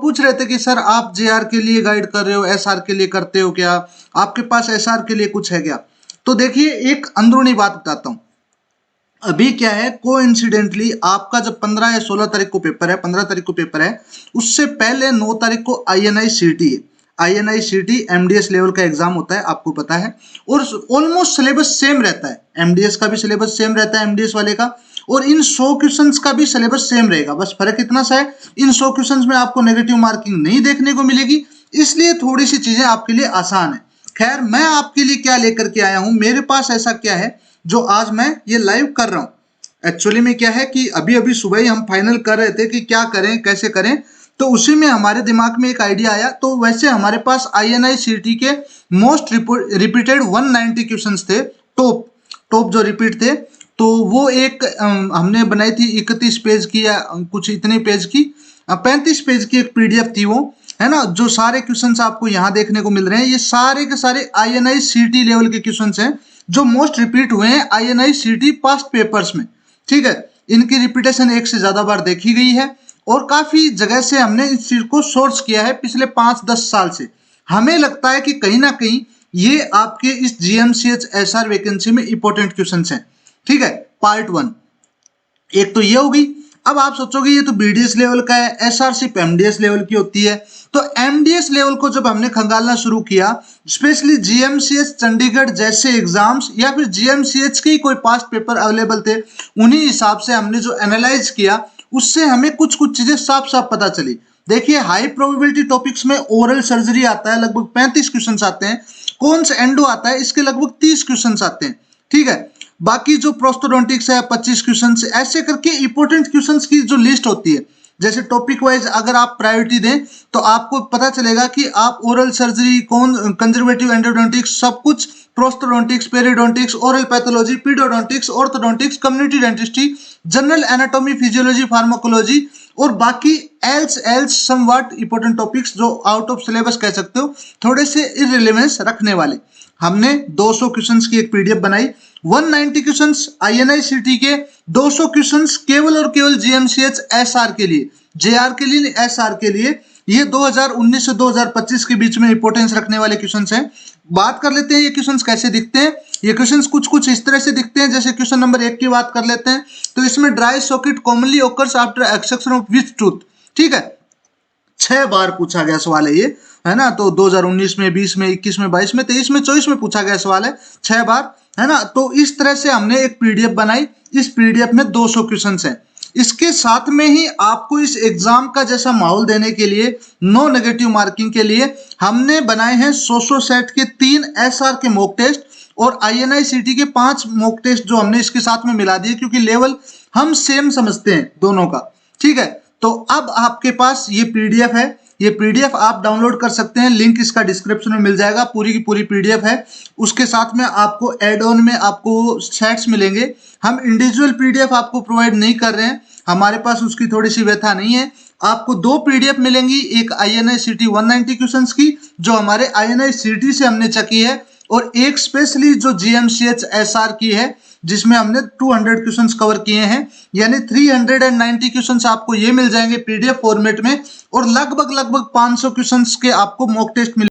पूछ रहे थे कि सर आप जेआर के लिए गाइड कर रहे हो, एसआर के लिए करते हो क्या, आपके पास एसआर के लिए कुछ है क्या? तो देखिए एक अंदरूनी बात बताता हूं। अभी क्या है, कोइंसिडेंटली आपका जब 15 या 16 तारीख को पेपर है, 15 तारीख को पेपर है, उससे पहले 9 तारीख को INI-CT है। INI-CT MDS लेवल का एग्जाम होता है, आपको पता है, और ऑलमोस्ट सिलेबस सेम रहता है। MDS का भी सिलेबस सेम रहता है, MDS वाले का, और इन 100 क्वेश्चंस का भी सिलेबस सेम रहेगा। बस फर्क इतना सा है, इन 100 क्वेश्चंस में आपको नेगेटिव मार्किंग नहीं देखने को मिलेगी, इसलिए थोड़ी सी चीजें आपके लिए आसान है। खैर, मैं आपके लिए क्या लेकर के आया हूं, मेरे पास ऐसा क्या है जो आज मैं ये लाइव कर रहा हूं। एक्चुअली में क्या है कि अभी अभी सुबह ही हम फाइनल कर रहे थे कि क्या करें कैसे करें, तो उसी में हमारे दिमाग में एक आइडिया आया। तो वैसे हमारे पास INI-CT के मोस्ट रिपीटेड 190 क्वेश्चंस थे, टॉप जो रिपीट थे, तो वो एक हमने बनाई थी 31 पेज की या कुछ इतने पेज की, 35 पेज की एक PDF थी वो, है ना। जो सारे क्वेश्चंस आपको यहाँ देखने को मिल रहे हैं, ये सारे के सारे INI-CT लेवल के क्वेश्चंस हैं जो मोस्ट रिपीट हुए हैं INI-CT पास्ट पेपर्स में। ठीक है, इनकी रिपीटेशन एक से ज्यादा बार देखी गई है और काफी जगह से हमने इस चीज को सोर्स किया है पिछले 5-10 साल से। हमें लगता है कि कहीं ना कहीं ये आपके इस GMCH SR वैकेंसी में इंपॉर्टेंट क्वेश्चंस हैं। ठीक है, पार्ट 1 एक तो ये होगी। अब आप सोचोगे ये तो BDS लेवल का है, SR सिर्फ MDS लेवल की होती है। तो MDS लेवल को जब हमने खंगालना शुरू किया, स्पेशली GMCH चंडीगढ़ जैसे एग्जाम्स या फिर GMCH के ही कोई पास्ट पेपर अवेलेबल थे, उन्हीं हिसाब से हमने जो एनालाइज किया, उससे हमें कुछ कुछ चीजें साफ साफ पता चली। देखिए, हाई प्रोबेबिलिटी टॉपिक्स में ओरल सर्जरी आता है, लगभग 35 क्वेश्चंस आते हैं। कौन सा एंडो आता है, इसके लगभग 30 क्वेश्चंस आते हैं। ठीक है, बाकी जो प्रोस्टोडोंटिक्स है 25 क्वेश्चंस, ऐसे करके इंपॉर्टेंट क्वेश्चंस की जो लिस्ट होती है, जैसे टॉपिक वाइज अगर आप प्रायोरिटी दें तो आपको पता चलेगा कि आप ओरल सर्जरी, कौन कंजर्वेटिव एंडोडोंटिक्स, सब कुछ, prosthodontics, periodontics, oral pathology, pedodontics, orthodontics, community dentistry, general anatomy, physiology, pharmacology और बाकी एल्स समवट इंपॉर्टेंट टॉपिक्स जो आउट ऑफ सिलेबस कह सकते हो, थोड़े से इररिलेवेंस रखने वाले। हमने 200 क्वेश्चंस की एक PDF बनाई, 190 क्वेश्चंस INI-CT के, 200 क्वेश्चंस केवल और केवल GMCH SR के लिए, JR के लिए, SR के लिए। ये 2019 से 2025 के बीच में इंपॉर्टेंस रखने वाले क्वेश्चंस हैं। बात कर लेते हैं ये क्वेश्चंस कैसे दिखते हैं। ये क्वेश्चंस कुछ कुछ इस तरह से दिखते हैं। जैसे क्वेश्चन नंबर 1 की बात कर लेते हैं, तो इसमें dry socket commonly occurs after extraction of which tooth. ठीक है, 6 बार पूछा गया सवाल है ये, है ना। तो 2019 में, 20 में, 21 में, 22 में, 23 में, 24 में पूछा गया सवाल है 6 बार, है ना। तो इस तरह से हमने एक PDF बनाई। इस PDF में 200 क्वेश्चंस हैं। इसके साथ में ही आपको इस एग्जाम का जैसा माहौल देने के लिए, नो नेगेटिव मार्किंग के लिए, हमने बनाए हैं 100 सेट के 3 SR के मॉक टेस्ट और INI-CT के 5 मॉक टेस्ट जो हमने इसके साथ में मिला दिए, क्योंकि लेवल हम सेम समझते हैं दोनों का। ठीक है, तो अब आपके पास ये PDF है। ये PDF आप डाउनलोड कर सकते हैं, लिंक इसका डिस्क्रिप्शन में मिल जाएगा। पूरी की पूरी PDF है। उसके साथ में आपको एड ऑन में आपको सेट्स मिलेंगे। हम इंडिविजुअल PDF आपको प्रोवाइड नहीं कर रहे हैं, हमारे पास उसकी थोड़ी सी व्यथा नहीं है। आपको 2 PDF मिलेंगी, एक INI-CT 190 क्वेश्चंस की जो हमारे INI-CT से हमने चकी है, और एक स्पेशली जो GMCH SR की है जिसमें हमने 200 क्वेश्चंस कवर किए हैं। यानी 390 क्वेश्चंस आपको ये मिल जाएंगे PDF फॉर्मेट में, और लगभग 500 क्वेश्चंस के आपको मॉक टेस्ट मिल